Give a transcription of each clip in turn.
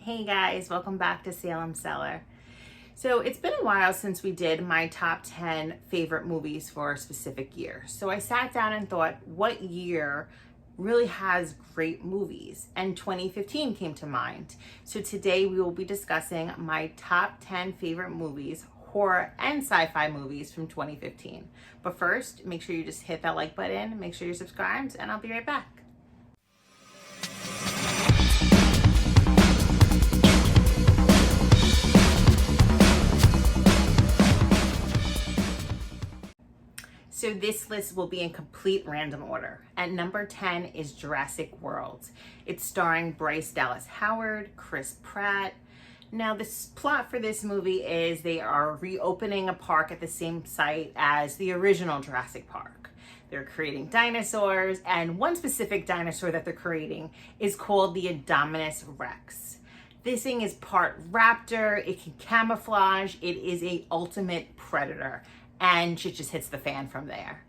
Hey guys, welcome back to Salem, Cellar. So it's been a while since we did my top 10 favorite movies for a specific year. So I sat down and thought, what year really has great movies? And 2015 came to mind. So today we will be discussing my top 10 favorite movies, horror and sci-fi movies from 2015. But first, make sure you just hit that like button, make sure you're subscribed, and I'll be right back. So this list will be in complete random order. At number 10 is Jurassic World. It's starring Bryce Dallas Howard, Chris Pratt. Now the plot for this movie is they are reopening a park at the same site as the original Jurassic Park. They're creating dinosaurs, and one specific dinosaur that they're creating is called the Indominus Rex. This thing is part raptor, it can camouflage, it is a ultimate predator. And shit just hits the fan from there.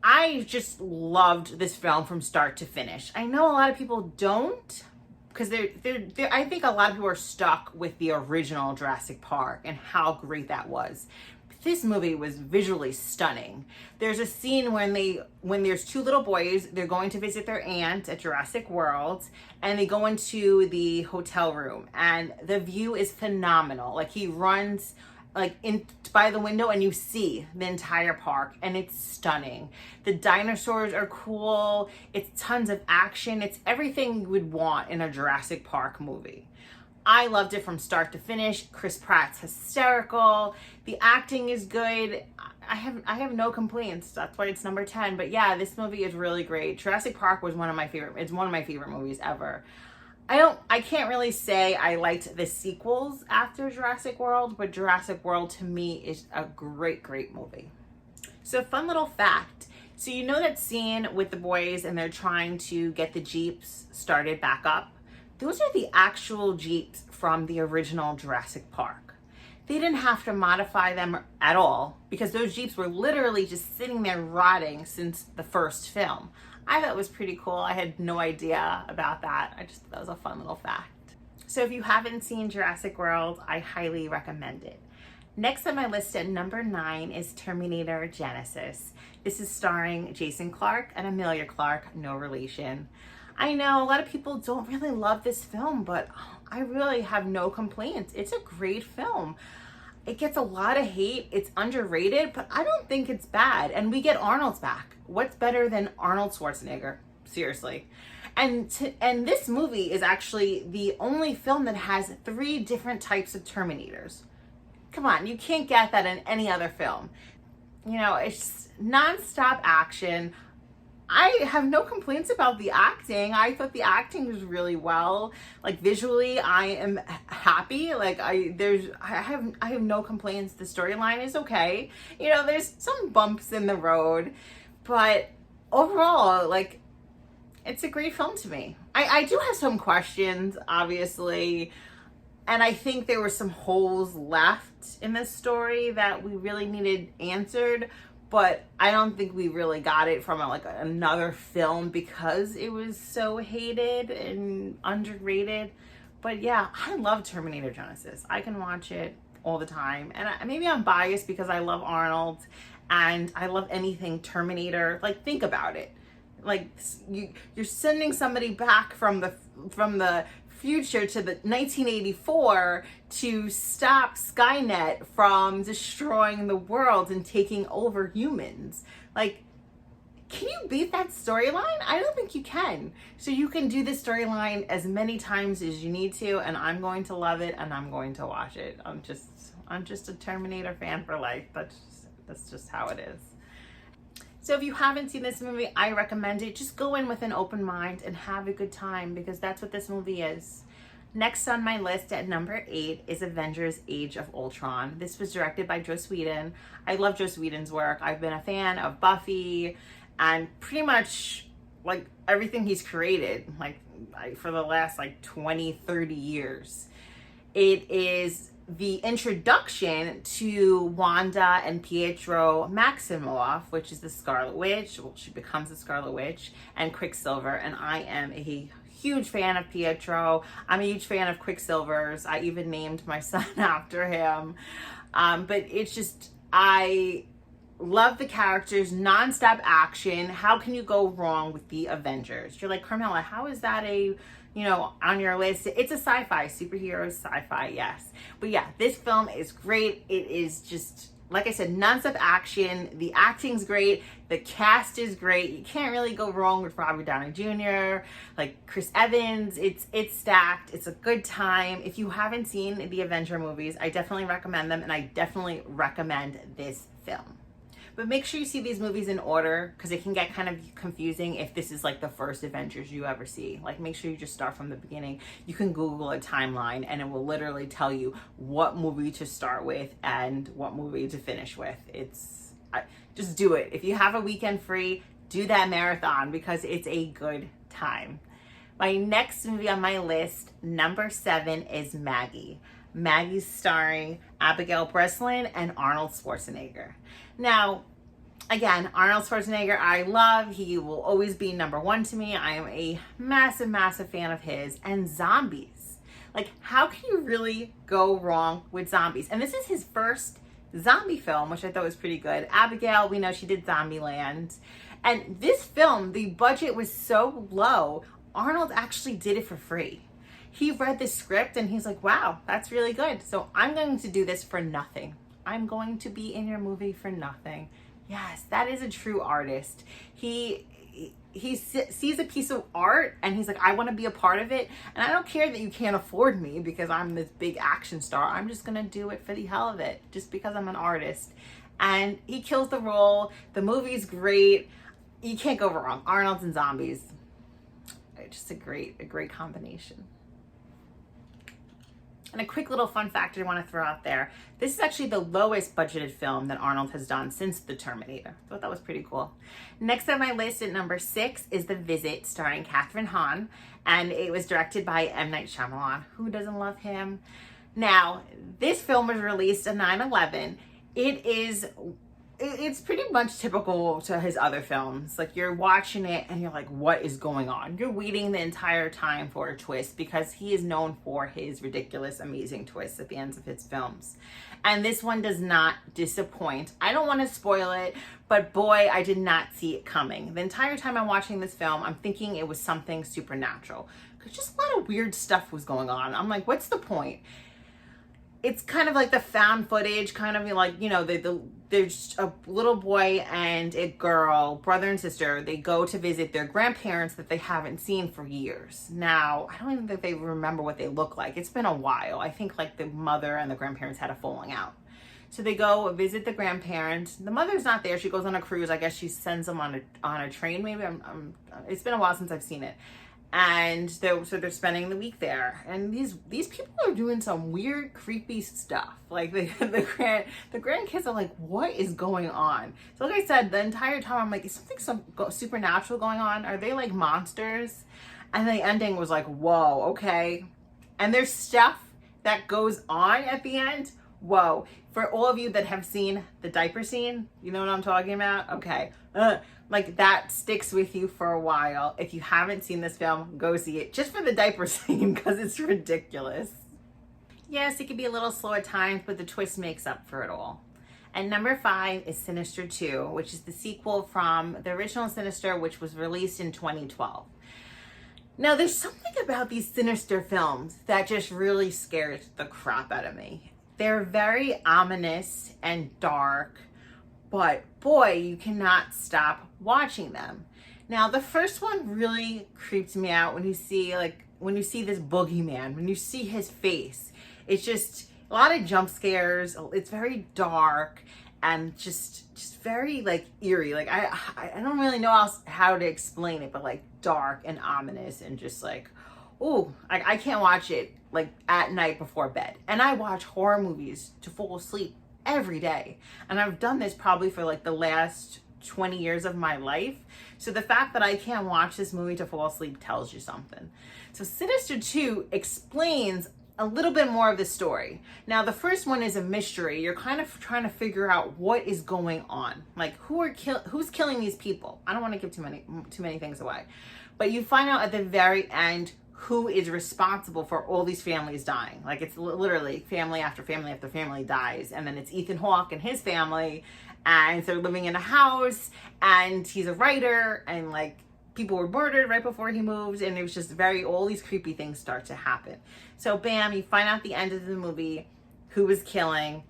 I just loved this film from start to finish. I know a lot of people don't, because I think a lot of people are stuck with the original Jurassic Park and how great that was. But this movie was visually stunning. There's a scene when there's two little boys, they're going to visit their aunt at Jurassic World, and they go into the hotel room, and the view is phenomenal. Like, he runs in by the window and you see the entire park, and it's stunning. The dinosaurs are cool. It's tons of action. It's everything you would want in a Jurassic Park movie. I loved it from start to finish. Chris Pratt's hysterical. The acting is good. I have no complaints. That's why it's number 10. But yeah, this movie is really great. Jurassic Park was one of my favorite movies ever. I can't really say I liked the sequels after Jurassic World, but Jurassic World to me is a great, great movie. So fun little fact. So you know that scene with the boys and they're trying to get the Jeeps started back up? Those are the actual Jeeps from the original Jurassic Park. They didn't have to modify them at all because those Jeeps were literally just sitting there rotting since the first film. I thought it was pretty cool. I had no idea about that. I just thought that was a fun little fact. So if you haven't seen Jurassic World, I highly recommend it. Next on my list at number 9 is Terminator Genisys. This is starring Jason Clarke and Emilia Clarke, no relation. I know a lot of people don't really love this film, but I really have no complaints. It's a great film. It gets a lot of hate. It's underrated, but I don't think it's bad. And we get Arnold's back. What's better than Arnold Schwarzenegger? Seriously. And this movie is actually the only film that has 3 different types of Terminators. Come on, you can't get that in any other film. You know, it's nonstop action. I have no complaints about the acting. I thought the acting was really well. Like, visually, I am happy. Like, I have no complaints. The storyline is okay. You know, there's some bumps in the road, but overall, like, it's a great film to me. I do have some questions, obviously, and I think there were some holes left in this story that we really needed answered. But I don't think we really got it from another film because it was so hated and underrated. But yeah, I love Terminator Genisys. I can watch it all the time. And maybe I'm biased because I love Arnold and I love anything Terminator. Like, think about it. Like, you're sending somebody back from the future to the 1984 to stop Skynet from destroying the world and taking over humans. Like, can you beat that storyline? I don't think you can. So you can do this storyline as many times as you need to, and I'm going to love it and I'm going to watch it. I'm just a Terminator fan for life. That's just how it is. So if you haven't seen this movie, I recommend it. Just go in with an open mind and have a good time because that's what this movie is. Next on my list at number 8 is Avengers Age of Ultron. This was directed by Joss Whedon. I love Joss Whedon's work. I've been a fan of Buffy and pretty much like everything he's created for the last 20, 30 years. It is the introduction to Wanda and Pietro Maximoff, which is the Scarlet Witch. Well, she becomes the Scarlet Witch, and Quicksilver, and I am a huge fan of Pietro. I'm a huge fan of Quicksilver's. I even named my son after him. But it's just, I love the characters, nonstop action. How can you go wrong with the Avengers? You're like, Carmela, how is that on your list? It's a sci-fi, superhero sci-fi, yes. But yeah, this film is great. It is just, like I said, nonstop action. The acting's great. The cast is great. You can't really go wrong with Robert Downey Jr., like Chris Evans. It's stacked. It's a good time. If you haven't seen the Avenger movies, I definitely recommend them, and I definitely recommend this film. But make sure you see these movies in order, because it can get kind of confusing if this is like the first Avengers you ever see. Like, make sure you just start from the beginning. You can Google a timeline and it will literally tell you what movie to start with and what movie to finish with. Just do it. If you have a weekend free, do that marathon, because it's a good time. My next movie on my list, number 7, is Maggie. Maggie's starring Abigail Breslin and Arnold Schwarzenegger. Now, again, Arnold Schwarzenegger, I love. He will always be number 1 to me. I am a massive, massive fan of his. And zombies. Like, how can you really go wrong with zombies? And this is his first zombie film, which I thought was pretty good. Abigail, we know she did Zombieland. And this film, the budget was so low, Arnold actually did it for free. He read the script and he's like, wow, that's really good. So I'm going to do this for nothing. I'm going to be in your movie for nothing. Yes, that is a true artist. He sees a piece of art and he's like, I want to be a part of it. And I don't care that you can't afford me because I'm this big action star. I'm just going to do it for the hell of it, just because I'm an artist. And he kills the role. The movie's great. You can't go wrong. Arnold and zombies. Just a great combination. And a quick little fun fact I want to throw out there. This is actually the lowest budgeted film that Arnold has done since The Terminator. I thought that was pretty cool. Next on my list at number 6 is The Visit, starring Kathryn Hahn. And it was directed by M. Night Shyamalan. Who doesn't love him? Now, this film was released on 9/11. It's pretty much typical to his other films. Like, you're watching it and you're like, what is going on? You're waiting the entire time for a twist, because he is known for his ridiculous, amazing twists at the ends of his films. And this one does not disappoint. I don't want to spoil it, but boy, I did not see it coming. The entire time I'm watching this film, I'm thinking it was something supernatural, because just a lot of weird stuff was going on. I'm like, what's the point? It's kind of like the found footage, kind of like, there's a little boy and a girl, brother and sister. They go to visit their grandparents that they haven't seen for years. Now, I don't even think they remember what they look like. It's been a while. I think like the mother and the grandparents had a falling out. So they go visit the grandparents. The mother's not there. She goes on a cruise. I guess she sends them on a train maybe. It's been a while since I've seen it. And they're spending the week there, and these people are doing some weird, creepy stuff. Like the grandkids are like, what is going on? So like I said, the entire time I'm like, is something supernatural going on? Are they like monsters? And the ending was like, whoa, okay. And there's stuff that goes on at the end. Whoa. For all of you that have seen the diaper scene, you know what I'm talking about? Okay. Like, that sticks with you for a while. If you haven't seen this film, go see it just for the diaper scene, because it's ridiculous. Yes, it could be a little slow at times, but the twist makes up for it all. And number 5 is Sinister II, which is the sequel from the original Sinister, which was released in 2012. Now, there's something about these Sinister films that just really scares the crap out of me. They're very ominous and dark, but boy, you cannot stop watching them. Now, the first one really creeps me out when you see this boogeyman, when you see his face. It's just a lot of jump scares. It's very dark and just very like eerie. Like I don't really know how to explain it, but like dark and ominous and just like, ooh, I can't watch it like at night before bed. And I watch horror movies to fall asleep every day. And I've done this probably for like the last 20 years of my life. So the fact that I can't watch this movie to fall asleep tells you something. So Sinister 2 explains a little bit more of the story. Now, the first one is a mystery. You're kind of trying to figure out what is going on. Like, who's killing these people? I don't want to give too many things away. But you find out at the very end who is responsible for all these families dying. Like, it's literally family after family after family dies. And then it's Ethan Hawke and his family, and they're living in a house, and he's a writer, and like people were murdered right before he moved, and it was just all these creepy things start to happen. So bam, you find out at the end of the movie who was killing.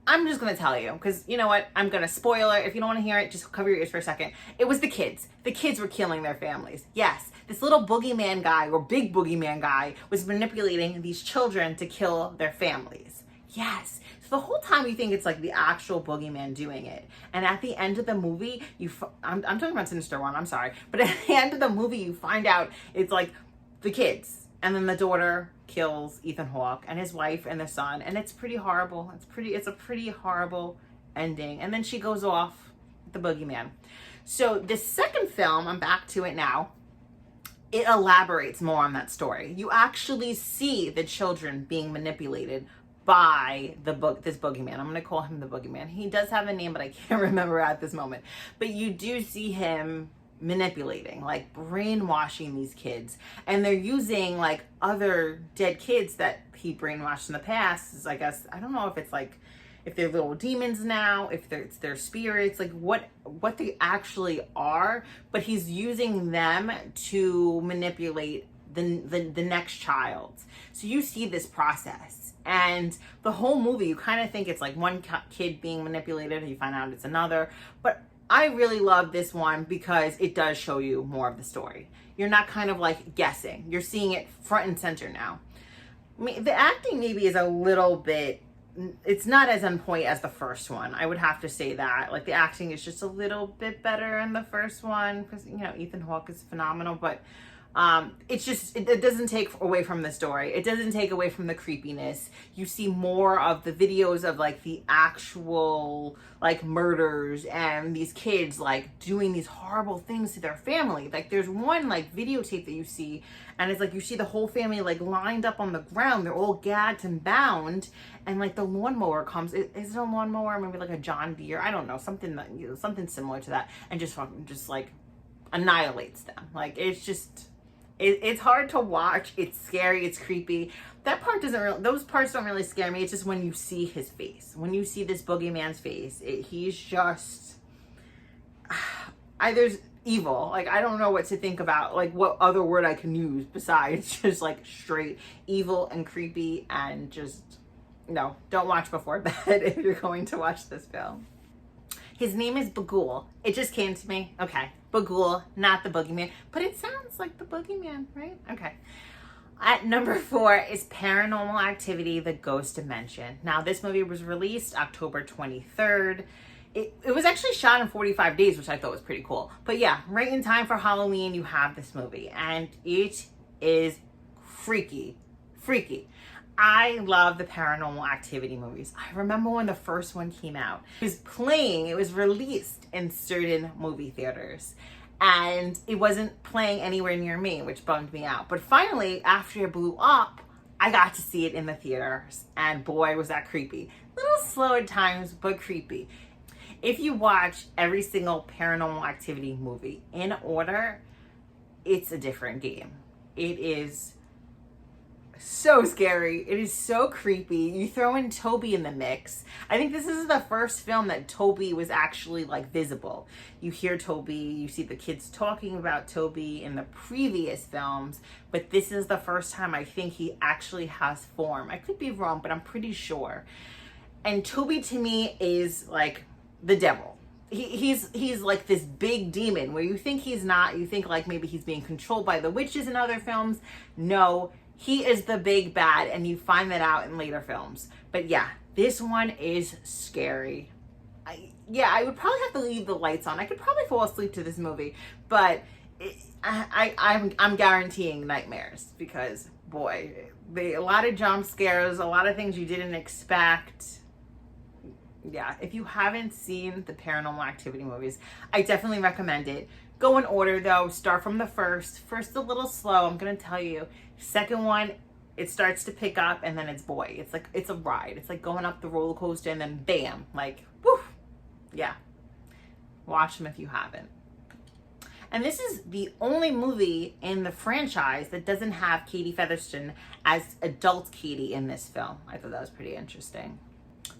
I'm just going to tell you, because you know what? I'm going to spoil it. If you don't want to hear it, just cover your ears for a second. It was the kids. The kids were killing their families. Yes, this little boogeyman guy, or big boogeyman guy, was manipulating these children to kill their families. Yes. So the whole time you think it's like the actual boogeyman doing it. And at the end of the movie, I'm talking about Sinister One, I'm sorry. But at the end of the movie, you find out it's like the kids. And then the daughter kills Ethan Hawke and his wife and their son, and it's pretty horrible. It's a pretty horrible ending. And then she goes off with the boogeyman. So the second film, I'm back to it now, it elaborates more on that story. You actually see the children being manipulated by this boogeyman. I'm going to call him the boogeyman. He does have a name, but I can't remember at this moment. But you do see him manipulating, like brainwashing these kids, and they're using like other dead kids that he brainwashed in the past. I guess, I don't know if it's like, if they're little demons now, if it's their spirits, like what they actually are, but he's using them to manipulate the next child. So you see this process, and the whole movie, you kind of think it's like one kid being manipulated, and you find out it's another. But I really love this one because it does show you more of the story. You're not kind of like guessing. You're seeing it front and center now. I mean, the acting maybe is a little bit, it's not as on point as the first one. I would have to say that. Like, the acting is just a little bit better in the first one because, you know, Ethan Hawke is phenomenal, but it's just, it doesn't take away from the story. It doesn't take away from the creepiness. You see more of the videos of like the actual like murders and these kids like doing these horrible things to their family. Like, there's one like videotape that you see, and it's like you see the whole family like lined up on the ground. They're all gagged and bound, and like the lawnmower comes. Is it a lawnmower? Maybe like a John Deere? I don't know, something that, you know, something similar to that, and just like annihilates them. Like, it's just, it's hard to watch. It's scary. It's creepy. That part those parts don't really scare me. It's just when you see his face, when you see this boogeyman's face, he's just, there's evil. Like, I don't know what to think about, like what other word I can use besides just like straight evil and creepy, and just, no, don't watch before bed if you're going to watch this film. His name is Bagul. It just came to me. Okay. Bagul, not the boogeyman, but it sounds like the boogeyman, right? Okay. At number 4 is Paranormal Activity, The Ghost Dimension. Now, this movie was released October 23rd. It was actually shot in 45 days, which I thought was pretty cool. But yeah, right in time for Halloween, you have this movie, and it is freaky. Freaky. I love the Paranormal Activity movies. I remember when the first one came out. It was released in certain movie theaters, and it wasn't playing anywhere near me, which bummed me out. But finally, after it blew up, I got to see it in the theaters, and boy, was that creepy. A little slow at times, but creepy. If you watch every single Paranormal Activity movie in order, it's a different game. It is so scary. It is so creepy. You throw in Toby in the mix. I think this is the first film that Toby was actually like visible. You hear Toby, you see the kids talking about Toby in the previous films, but this is the first time I think he actually has form. I could be wrong, but I'm pretty sure. And Toby to me is like the devil. He's like this big demon where you think he's not. You think like maybe he's being controlled by the witches in other films. No, he is the big bad, and you find that out in later films. But yeah, this one is scary. I would probably have to leave the lights on. I could probably fall asleep to this movie, but I'm guaranteeing nightmares because, boy, a lot of jump scares, a lot of things you didn't expect. Yeah, if you haven't seen the Paranormal Activity movies, I definitely recommend it. Go in order though. Start from the first. First a little slow, I'm gonna tell you. Second one, it starts to pick up, and then it's a ride. It's like going up the roller coaster, and then bam, like woof. Yeah, watch them if you haven't. And this is the only movie in the franchise that doesn't have Katie Featherston as adult Katie in this film. I thought that was pretty interesting.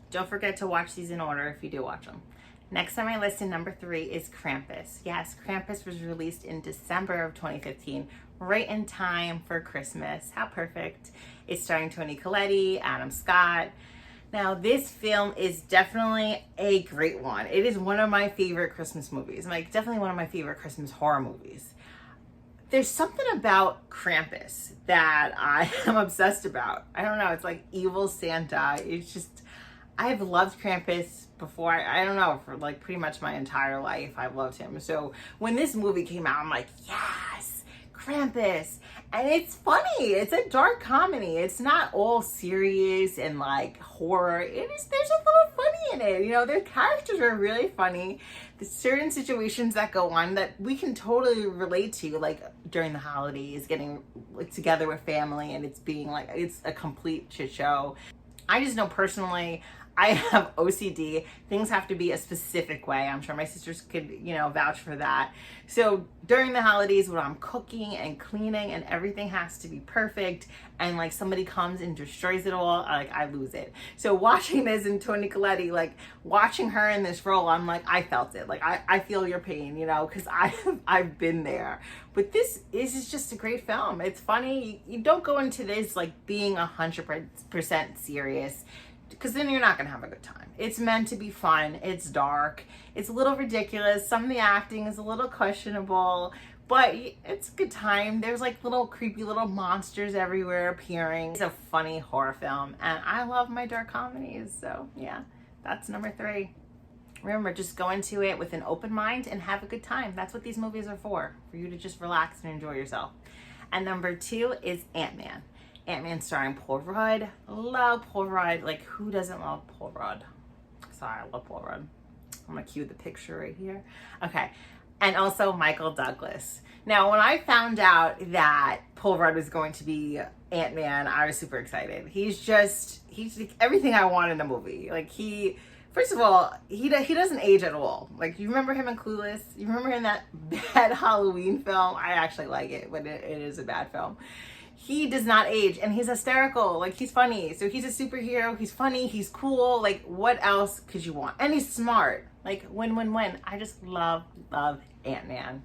Don't forget to watch these in order if you do watch them. Next on my list in number 3 is Krampus. Yes, Krampus was released in December of 2015, right in time for Christmas. How perfect. It's starring Toni Collette, Adam Scott. Now, this film is definitely a great one. It is one of my favorite Christmas movies. Like, definitely one of my favorite Christmas horror movies. There's something about Krampus that I am obsessed about. I don't know. It's like evil Santa. It's just, I've loved Krampus before. I don't know, for like pretty much my entire life, I've loved him. So when this movie came out, I'm like, yes, Krampus. And it's funny. It's a dark comedy. It's not all serious and like horror. There's a little funny in it. You know, their characters are really funny. There's certain situations that go on that we can totally relate to, like during the holidays, getting like together with family and it's being like, it's a complete shit show. I just know personally, I have OCD. Things have to be a specific way. I'm sure my sisters could, you know, vouch for that. So during the holidays when I'm cooking and cleaning and everything has to be perfect and like somebody comes and destroys it all, like I lose it. So watching this in Toni Collette, like watching her in this role, I'm like, I felt it. Like I feel your pain, you know, because I've been there. But this is just a great film. It's funny. You don't go into this like being 100% serious, because then you're not going to have a good time. It's meant to be fun. It's dark. It's a little ridiculous. Some of the acting is a little questionable, but it's a good time. There's like little creepy little monsters everywhere appearing. It's a funny horror film, and I love my dark comedies. So yeah, that's number 3. Remember, just go into it with an open mind and have a good time. That's what these movies are for you to just relax and enjoy yourself. And number 2 is Ant-Man. Ant-Man starring Paul Rudd. Love Paul Rudd. Like, who doesn't love Paul Rudd? Sorry, I love Paul Rudd. I'm gonna cue the picture right here. Okay. And also Michael Douglas. Now, when I found out that Paul Rudd was going to be Ant-Man, I was super excited. He's like everything I want in a movie. Like, first of all, he doesn't age at all. Like, you remember him in Clueless? You remember him in that bad Halloween film? I actually like it, but it is a bad film. He does not age, and he's hysterical. Like, he's funny. So he's a superhero. He's funny. He's cool. Like, what else could you want? And he's smart. Like, win. I just love Ant-Man.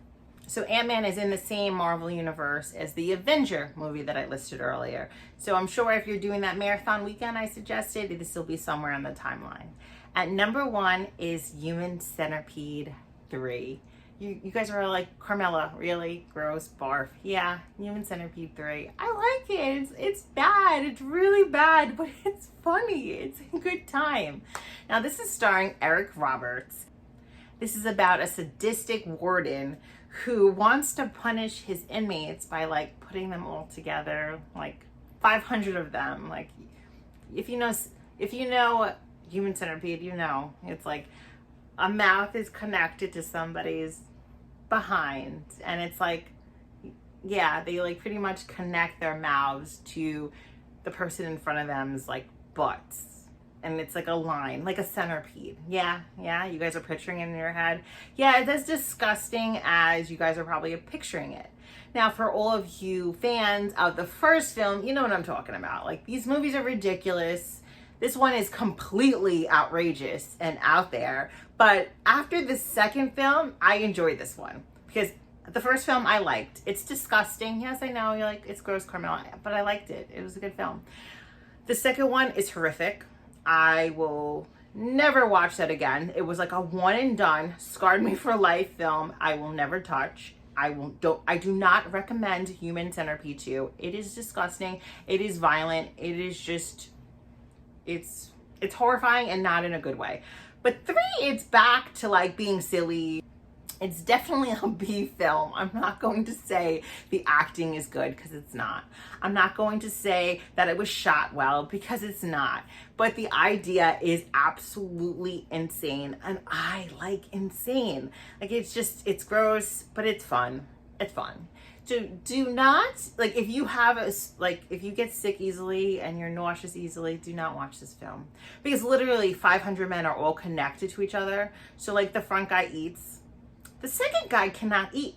So Ant-Man is in the same Marvel universe as the Avenger movie that I listed earlier. So I'm sure if you're doing that marathon weekend I suggested, this will be somewhere on the timeline. At number 1 is Human Centipede 3. You guys are like, Carmela, really? Gross, barf. Yeah, Human Centipede 3. I like it. It's bad. It's really bad, but it's funny. It's a good time. Now, this is starring Eric Roberts. This is about a sadistic warden who wants to punish his inmates by like putting them all together, like 500 of them. Like, if you know Human Centipede, you know it's like a mouth is connected to somebody's behind, and it's like, yeah, they like pretty much connect their mouths to the person in front of them's like butts, and it's like a line, like a centipede. Yeah, you guys are picturing it in your head. Yeah, it's as disgusting as you guys are probably picturing it. Now, for all of you fans of the first film, you know what I'm talking about. Like, these movies are ridiculous. This one is completely outrageous and out there. But after the second film, I enjoyed this one. Because the first film I liked. It's disgusting. Yes, I know. You're like, it's gross, Carmel. But I liked it. It was a good film. The second one is horrific. I will never watch that again. It was like a one and done, scarred me for life film I will never touch. I do not recommend Human Centipede 2. It is disgusting. It is violent. It is just... It's horrifying and not in a good way. But 3, it's back to like being silly. It's definitely a B film. I'm not going to say the acting is good, because it's not. I'm not going to say that it was shot well, because it's not. But the idea is absolutely insane, and I like insane. Like, it's gross, but it's fun. It's fun. Do not, like, if you get sick easily and you're nauseous easily, do not watch this film. Because literally 500 men are all connected to each other. So like, the front guy eats, the second guy cannot eat.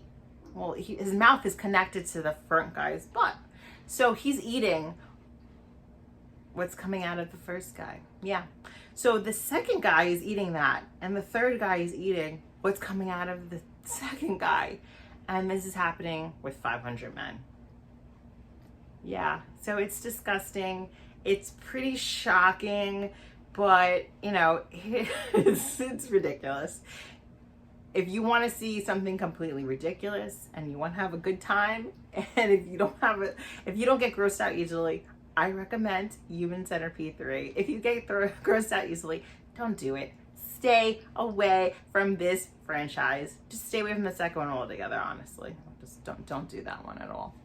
well, his mouth is connected to the front guy's butt. So he's eating what's coming out of the first guy. Yeah. So the second guy is eating that, and the third guy is eating what's coming out of the second guy. And this is happening with 500 men. Yeah. So it's disgusting. It's pretty shocking, but you know, it's ridiculous. If you want to see something completely ridiculous and you want to have a good time, and if you don't get grossed out easily, I recommend Human Centipede 3. If you get grossed out easily, don't do it. Stay away from this franchise. Just stay away from the second one altogether, honestly. Just don't do that one at all.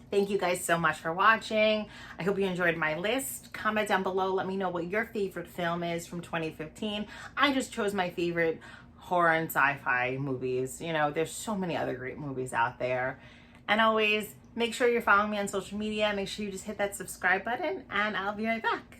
Thank you guys so much for watching. I hope you enjoyed my list. Comment down below. Let me know what your favorite film is from 2015. I just chose my favorite horror and sci-fi movies. You know, there's so many other great movies out there. And always make sure you're following me on social media. Make sure you just hit that subscribe button, and I'll be right back.